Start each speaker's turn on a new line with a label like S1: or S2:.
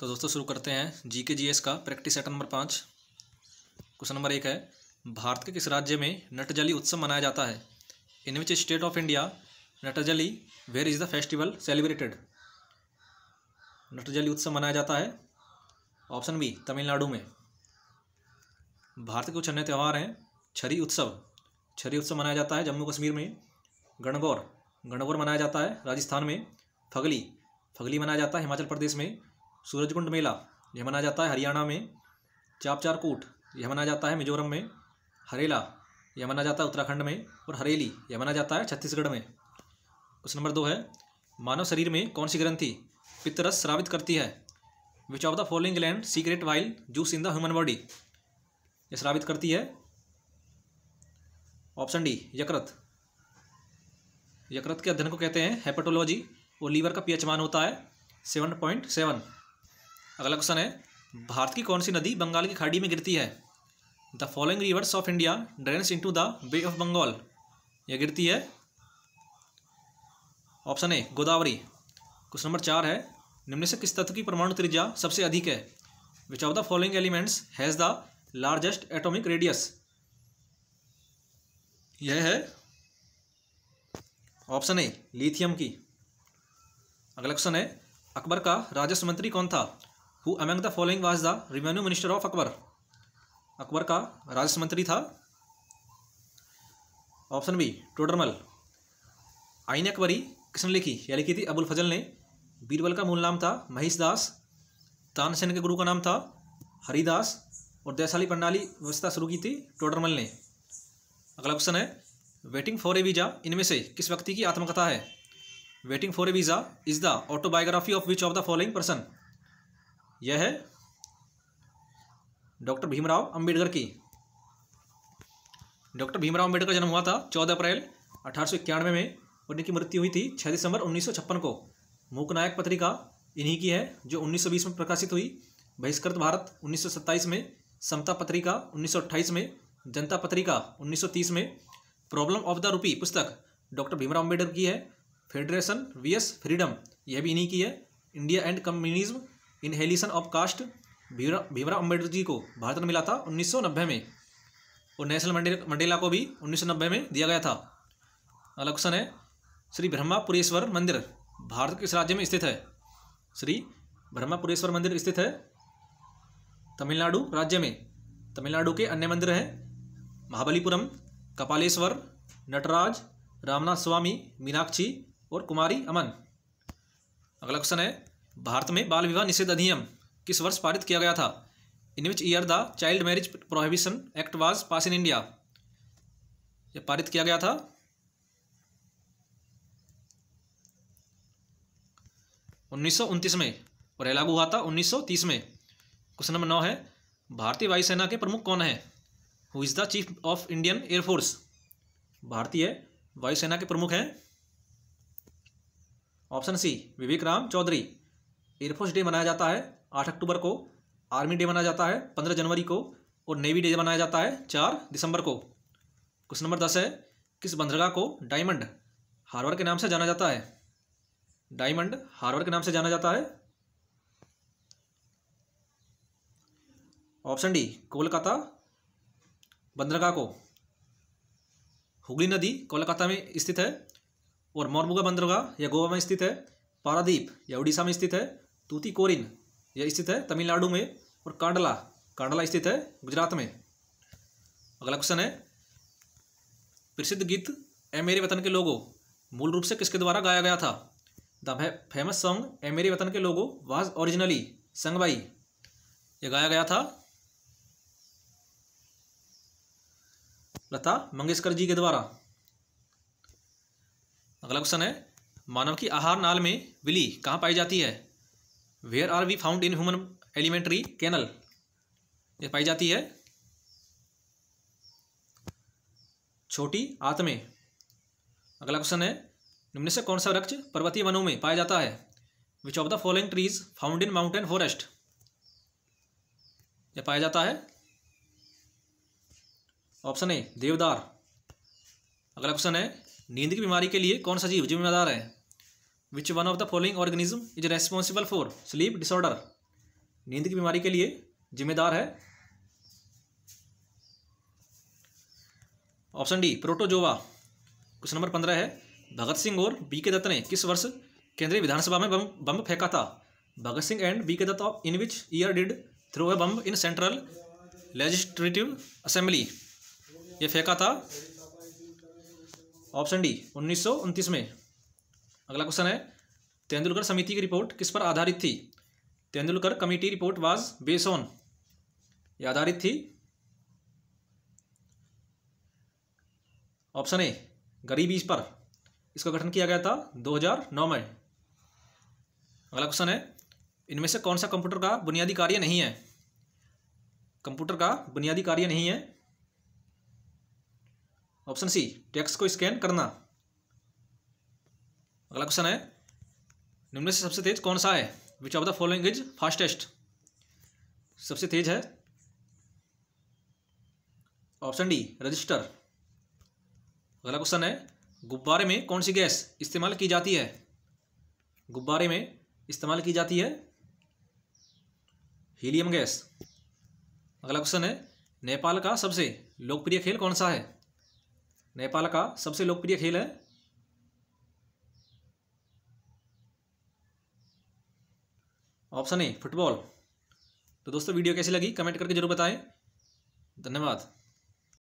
S1: तो दोस्तों शुरू करते हैं जीके जीएस का practice set number 5। Question number 1 है, भारत के किस राज्य में नटजली उत्सव मनाया जाता है? In which state of India Natjali where is the festival celebrated? Natjali उत्सव मनाया जाता है ऑप्शन बी तमिलनाडु में। भारत के कुछ अन्य त्यौहार हैं। छरी उत्सव मनाया जाता है जम्मू कश्मीर में। गणगौर मनाया जाता है राजस्थान में। फगली मनाया जाता है हिमाचल प्रदेश में। सूरजकुंड मेला यह मनाया जाता है हरियाणा में। चापचारकूट यह मनाया जाता है मिजोरम में। हरेला यह मनाया जाता है उत्तराखंड में। और हरेली यह मनाया जाता है छत्तीसगढ़ में। क्वेश्चन नंबर 2 है, मानव शरीर में कौन सी ग्रंथि पित्तरस स्रावित करती है? Which of the following gland secret while juice in the human body? यह स्रावित करती है ऑप्शन डी यकृत के अध्ययन को कहते हैं हेपेटोलॉजी। और लीवर का पीएच मान होता है 7.7। अगला क्वेश्चन है, भारत की कौन सी नदी बंगाल की खाड़ी में गिरती है? The following rivers of India drains into the bay of Bengal. यह गिरती है option A Godavari. Question number 4 है, निम्न से किस तत्व की परमाणु त्रिज्या सबसे अधिक है? Which of the following elements has the largest atomic radius? यह है ऑप्शन ए लिथियम की। अगला क्वेश्चन है, अकबर का राजस्व मंत्री कौन था? Who among the following was the revenue minister of Akbar? Akbar का राजस्व मंत्री था ऑप्शन बी टोडरमल। आईन अकबरी किसने लिखी? यह लिखी थी अबुल फजल ने। बीरबल का मूल नाम था महिष दास। तानसेन के गुरु का नाम था हरिदास। और देसाली प्रणाली व्यवस्था शुरू की थी टोडरमल ने। अगला क्वेश्चन है, वेटिंग फॉर ए वीजा इनमें से किस व्यक्ति की आत्मकथा है? Waiting for A visa is the autobiography of which of the following person? यह है डॉक्टर भीमराव अंबेडकर की। डॉक्टर भीमराव अंबेडकर का जन्म हुआ था 14 अप्रैल 1891 में और इनकी मृत्यु हुई थी 6 दिसंबर 1956 को। मूकनायक पत्रिका इन्हीं की है जो 1920 में प्रकाशित हुई। बहिष्कृत भारत 1927 में। समता पत्रिका 1928 में। जनता पत्रिका 1930 में। प्रॉब्लम ऑफ द रूपी पुस्तक डॉक्टर भीमराव अंबेडकर की है। फेडरेशन वीएस फ्रीडम यह भी इन्हीं की है। India and communism annihilation of caste Bhimrao Ambedkar ji को भारत में मिला था 1990 में। और नेशनल मंडेला को भी 1990 में दिया गया था। अगला क्वेश्चन है, श्री ब्रह्मापुरेश्वर मंदिर भारत के किस राज्य में स्थित है? श्री ब्रह्मापुरेश्वर मंदिर स्थित है तमिलनाडु राज्य में। तमिलनाडु के अन्य मंदिर हैं महाबलीपुरम, कपालेश्वर, नटराज, रामनाथ स्वामी, मीनाक्षी और कुमारी अमन। अगला क्वेश्चन है, भारत में बाल विवाह निषेध अधिनियम किस वर्ष पारित किया गया था? In which year the child marriage prohibition act was pass in India? यह पारित किया गया था 1929 में और यह लागू हुआ था 1930 में। क्वेश्चन नंबर 9 है, भारतीय वायुसेना के प्रमुख कौन है? Who is the chief of Indian air force? भारतीय वायुसेना के प्रमुख हैं ऑप्शन सी विवेक राम चौधरी। एयरफोर्स डे मनाया जाता है 8 अक्टूबर को। आर्मी डे मनाया जाता है 15 जनवरी को। और नेवी डे मनाया जाता है 4 दिसंबर को। क्वेश्चन नंबर 10 है, किस बंदरगाह को डायमंड हार्बर के नाम से जाना जाता है? डायमंड हार्बर के नाम से जाना जाता है ऑप्शन डी कोलकाता बंदरगाह को। हुगली नदी कोलकाता में स्थित है। और मोरमुगा बंदरगाह यह गोवा में स्थित है। पारादीप यह उड़ीसा में स्थित है। तूतीकोरिन यह स्थित है तमिलनाडु में। और कांडला स्थित है गुजरात में। अगला क्वेश्चन है, प्रसिद्ध गीत ए मेरे वतन के लोगो मूल रूप से किसके द्वारा गाया गया था? द फेमस सॉन्ग ए मेरे वतन के लोगो वाज ओरिजिनली संग बाई। यह गाया गया था लता मंगेशकर जी के द्वारा। अगला क्वेश्चन है, मानव की आहार नाल में विली कहाँ पाई जाती है? Where are we found in human alimentary canal? यह पाई जाती है छोटी आंत में। अगला क्वेश्चन है, निम्न से कौन सा वृक्ष पर्वतीय वनों में पाया जाता है? Which of the following trees found in mountain forest? यह पाया जाता है ऑप्शन ए देवदार। अगला क्वेश्चन है, नींद की बीमारी के लिए कौन सा जीव जिम्मेदार है? Which one of the following organism is responsible for sleep disorder? नींद की बीमारी के लिए जिम्मेदार है? Option D protozoa. Question number 15 है, भगत सिंह और बी के दत्त ने किस वर्ष केंद्रीय विधानसभा में बम फेंका था? Bhagat Singh and B K Dutt in which year did throw a bomb in central legislative assembly? ये फेंका था ऑप्शन डी 1929 में। अगला क्वेश्चन है, तेंदुलकर समिति की रिपोर्ट किस पर आधारित थी? Tendulkar committee report was based on, ये आधारित थी ऑप्शन ए गरीबी पर। इसका गठन किया गया था 2009 में। अगला क्वेश्चन है, इनमें से कौन सा कंप्यूटर का बुनियादी कार्य नहीं है? कंप्यूटर का बुनियादी कार्य नहीं है ऑप्शन सी टेक्स्ट को स्कैन करना। अगला क्वेश्चन है, निम्न में से सबसे तेज कौन सा है? Which of the following is fastest? सबसे तेज है ऑप्शन डी रजिस्टर। अगला क्वेश्चन है, गुब्बारे में कौन सी गैस इस्तेमाल की जाती है? गुब्बारे में इस्तेमाल की जाती है हीलियम गैस। अगला क्वेश्चन है, नेपाल का सबसे लोकप्रिय खेल कौन सा है? नेपाल का सबसे लोकप्रिय खेल है ऑप्शन ए फुटबॉल। तो दोस्तों वीडियो कैसी लगी कमेंट करके जरूर बताएं। धन्यवाद।